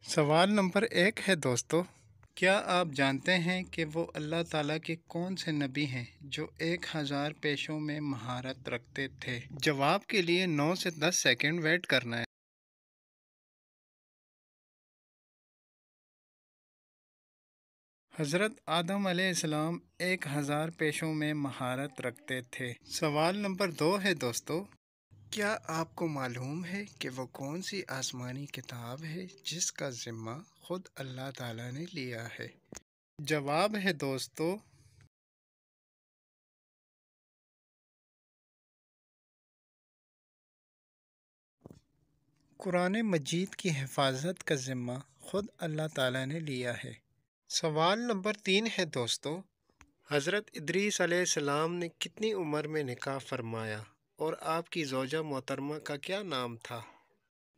سوال نمبر 1 ہے دوستو، کیا آپ جانتے ہیں کہ وہ اللہ تعالیٰ کے کون سے نبی ہیں جو 1000 پیشوں میں مہارت رکھتے تھے؟ جواب کے لیے 9 سے 10 سیکنڈ ویٹ کرنا ہے۔ حضرت آدم علیہ السلام 1000 پیشوں میں مہارت رکھتے تھے۔ سوال نمبر 2 ہے دوستو، کیا آپ کو معلوم ہے کہ وہ کون سی آسمانی کتاب ہے جس کا ذمہ خود اللہ تعالیٰ نے لیا ہے؟ جواب ہے دوستو، قرآن مجید کی حفاظت کا ذمہ خود اللہ تعالیٰ نے لیا ہے۔ سوال نمبر 3 ہے دوستو، حضرت ادریس علیہ السلام نے کتنی عمر میں نکاح فرمایا اور آپ کی زوجہ محترمہ کا کیا نام تھا؟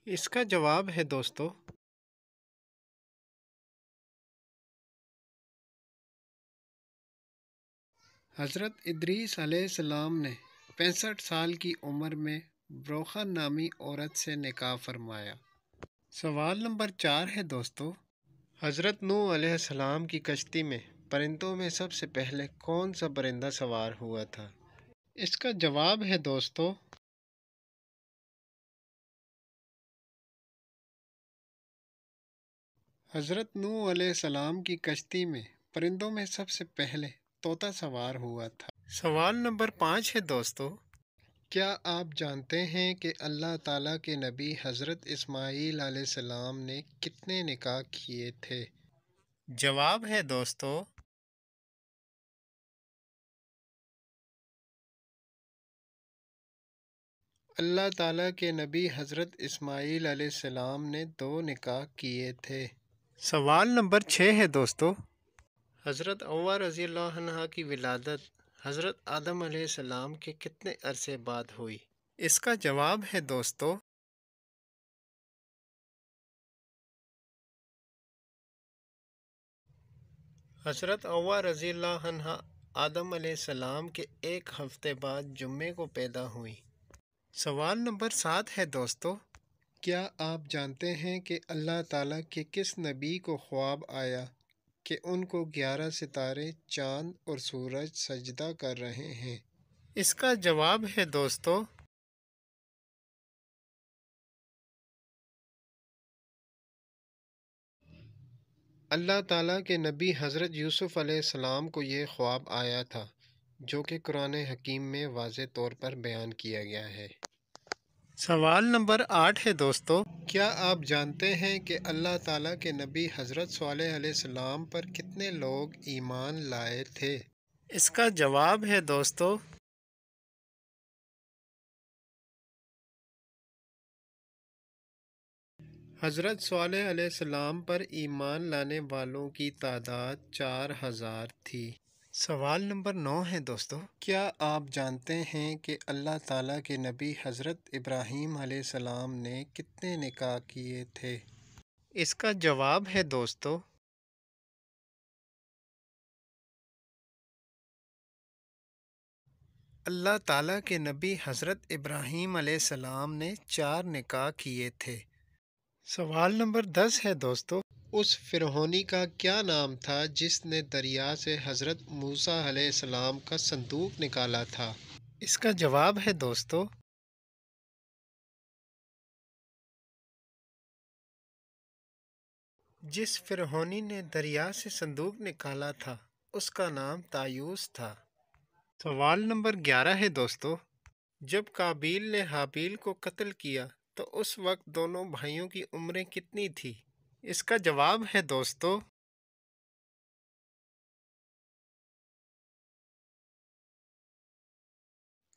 اس کا جواب ہے دوستو، حضرت ادریس علیہ السلام نے 65 سال کی عمر میں بروخہ نامی عورت سے نکاح فرمایا۔ سوال نمبر 4 ہے دوستو، حضرت نوح علیہ السلام کی کشتی میں پرندوں میں سب سے پہلے کون سا پرندہ سوار ہوا تھا؟ اس کا جواب ہے دوستو، حضرت نوح علیہ السلام کی کشتی میں پرندوں میں سب سے پہلے طوطا سوار ہوا تھا۔ سوال نمبر 5 ہے دوستو، کیا آپ جانتے ہیں کہ اللہ تعالیٰ کے نبی حضرت اسماعیل علیہ السلام نے کتنے نکاح کیے تھے؟ جواب ہے دوستو، اللہ تعالیٰ کے نبی حضرت اسماعیل علیہ السلام نے 2 نکاح کیے تھے۔ سوال نمبر 6 ہے دوستو، حضرت حوا رضی اللہ عنہا کی ولادت حضرت آدم علیہ السلام کے کتنے عرصے بعد ہوئی؟ اس کا جواب ہے دوستو، حضرت حوا رضی اللہ عنہا آدم علیہ السلام کے 1 ہفتے بعد جمعے کو پیدا ہوئی۔ سوال نمبر 7 ہے دوستو، کیا آپ جانتے ہیں کہ اللہ تعالیٰ کے کس نبی کو خواب آیا کہ ان کو 11 ستارے، چاند اور سورج سجدہ کر رہے ہیں؟ اس کا جواب ہے دوستو، اللہ تعالیٰ کے نبی حضرت یوسف علیہ السلام کو یہ خواب آیا تھا، جو کہ قرآن حکیم میں واضح طور پر بیان کیا گیا ہے۔ سوال نمبر 8 ہے دوستو، کیا آپ جانتے ہیں کہ اللہ تعالیٰ کے نبی حضرت صالح علیہ السلام پر کتنے لوگ ایمان لائے تھے؟ اس کا جواب ہے دوستو، حضرت صالح علیہ السلام پر ایمان لانے والوں کی تعداد 4000 تھی۔ سوال نمبر 9 ہے دوستو، کیا آپ جانتے ہیں کہ اللہ تعالیٰ کے نبی حضرت ابراہیم علیہ السلام نے کتنے نکاح کیے تھے؟ اس کا جواب ہے دوستو، اللہ تعالیٰ کے نبی حضرت ابراہیم علیہ السلام نے 4 نکاح کیے تھے۔ سوال نمبر 10 ہے دوستو، اس فرعونی کا کیا نام تھا جس نے دریا سے حضرت موسیٰ علیہ السلام کا صندوق نکالا تھا؟ اس کا جواب ہے دوستو، جس فرعونی نے دریا سے صندوق نکالا تھا اس کا نام طاؤس تھا۔ سوال نمبر 11 ہے دوستو، جب قابیل نے حابیل کو قتل کیا تو اس وقت دونوں بھائیوں کی عمریں کتنی تھی؟ اس کا جواب ہے دوستو،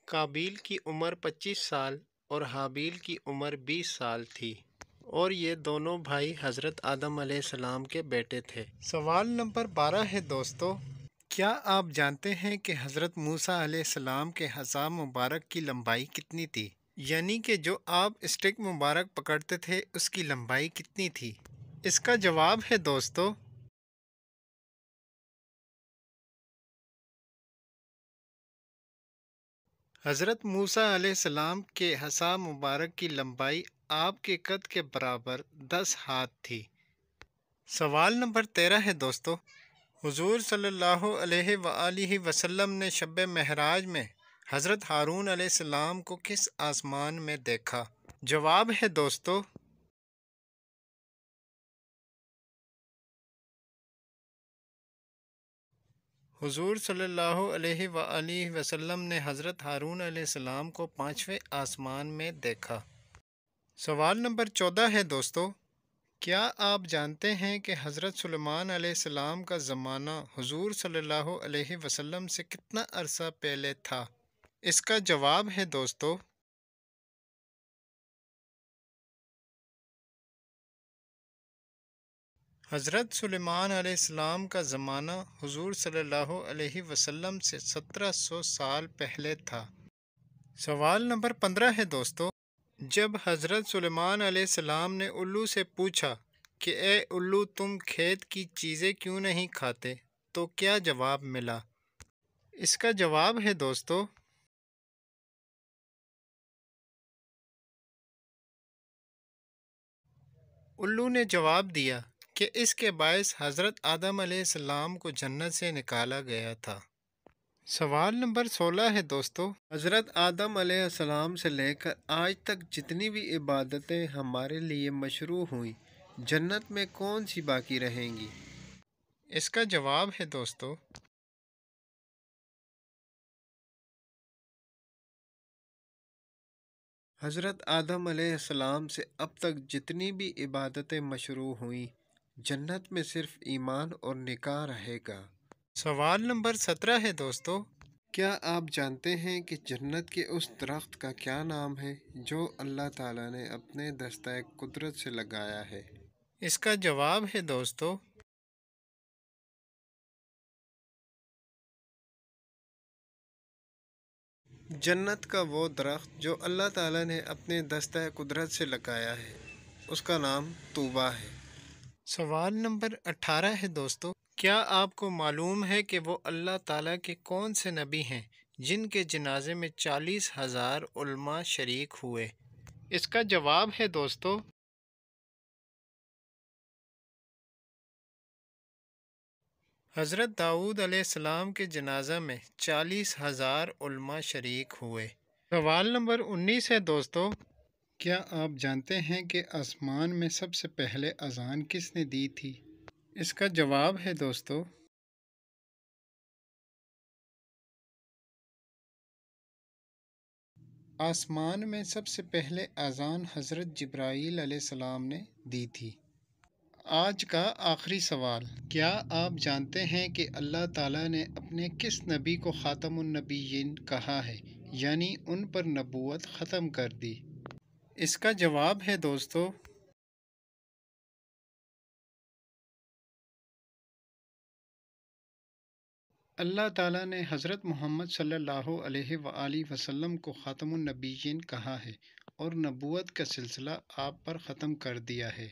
قابیل کی عمر 25 سال اور حابیل کی عمر 20 سال تھی، اور یہ دونوں بھائی حضرت آدم علیہ السلام کے بیٹے تھے۔ سوال نمبر 12 ہے دوستو، کیا آپ جانتے ہیں کہ حضرت موسیٰ علیہ السلام کے عصا مبارک کی لمبائی کتنی تھی؟ یعنی کہ جو آپ اسٹک مبارک پکڑتے تھے اس کی لمبائی کتنی تھی؟ اس کا جواب ہے دوستو، حضرت موسیٰ علیہ السلام کے عصا مبارک کی لمبائی آپ کے قد کے برابر 10 ہاتھ تھی۔ سوال نمبر 13 ہے دوستو، حضور صلی اللہ علیہ وآلہ وسلم نے شب معراج میں حضرت ہارون علیہ السلام کو کس آسمان میں دیکھا؟ جواب ہے دوستو، حضور صلی اللہ علیہ وآلہ وسلم نے حضرت ہارون علیہ السلام کو 5ویں آسمان میں دیکھا۔ سوال نمبر 14 ہے دوستو، کیا آپ جانتے ہیں کہ حضرت سلیمان علیہ السلام کا زمانہ حضور صلی اللہ علیہ وسلم سے کتنا عرصہ پہلے تھا؟ اس کا جواب ہے دوستو، حضرت سلیمان علیہ السلام کا زمانہ حضور صلی اللہ علیہ وسلم سے 1700 سال پہلے تھا۔ سوال نمبر 15 ہے دوستو، جب حضرت سلیمان علیہ السلام نے الو سے پوچھا کہ اے الو تم کھیت کی چیزیں کیوں نہیں کھاتے تو کیا جواب ملا؟ اس کا جواب ہے دوستو، الو نے جواب دیا کہ اس کے باعث حضرت آدم علیہ السلام کو جنت سے نکالا گیا تھا۔ سوال نمبر 16 ہے دوستو، حضرت آدم علیہ السلام سے لے کر آج تک جتنی بھی عبادتیں ہمارے لیے مشروع ہوئیں، جنت میں کون سی باقی رہیں گی؟ اس کا جواب ہے دوستو، حضرت آدم علیہ السلام سے اب تک جتنی بھی عبادتیں مشروع ہوئیں، جنت میں صرف ایمان اور نکاح رہے گا۔ سوال نمبر 17 ہے دوستو، کیا آپ جانتے ہیں کہ جنت کے اس درخت کا کیا نام ہے جو اللہ تعالیٰ نے اپنے دستہ قدرت سے لگایا ہے؟ اس کا جواب ہے دوستو، جنت کا وہ درخت جو اللہ تعالیٰ نے اپنے دستہ قدرت سے لگایا ہے، اس کا نام طوبیٰ ہے۔ سوال نمبر 18 ہے دوستو، کیا آپ کو معلوم ہے کہ وہ اللہ تعالیٰ کے کون سے نبی ہیں جن کے جنازے میں 40,000 علماء شریک ہوئے؟ اس کا جواب ہے دوستو، حضرت داؤد علیہ السلام کے جنازہ میں 40,000 علماء شریک ہوئے۔ سوال نمبر 19 ہے دوستو، کیا آپ جانتے ہیں کہ آسمان میں سب سے پہلے اذان کس نے دی تھی؟ اس کا جواب ہے دوستو، آسمان میں سب سے پہلے اذان حضرت جبرائیل علیہ السلام نے دی تھی۔ آج کا آخری سوال، کیا آپ جانتے ہیں کہ اللہ تعالیٰ نے اپنے کس نبی کو خاتم النبیین کہا ہے، یعنی ان پر نبوت ختم کر دی؟ اس کا جواب ہے دوستو، اللہ تعالیٰ نے حضرت محمد صلی اللہ علیہ وآلہ وسلم کو خاتم النبیین کہا ہے اور نبوت کا سلسلہ آپ پر ختم کر دیا ہے۔